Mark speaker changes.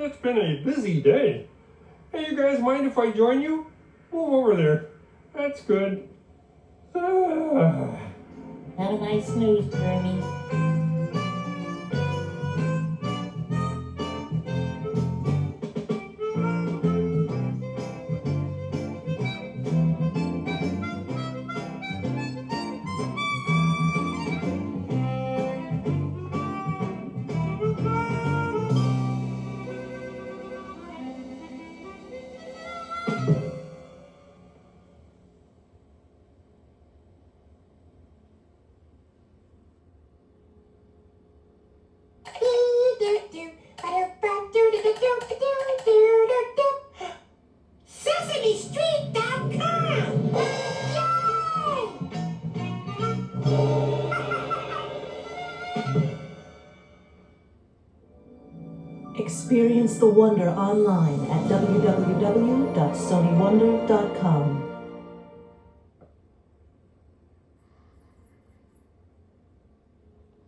Speaker 1: it's been a busy day. Hey, you guys mind if I join you? Move over there. That's good.
Speaker 2: Have a nice snooze, Jeremy.
Speaker 3: SesameStreet.com!
Speaker 4: Experience the wonder online at www.sonywonder.com.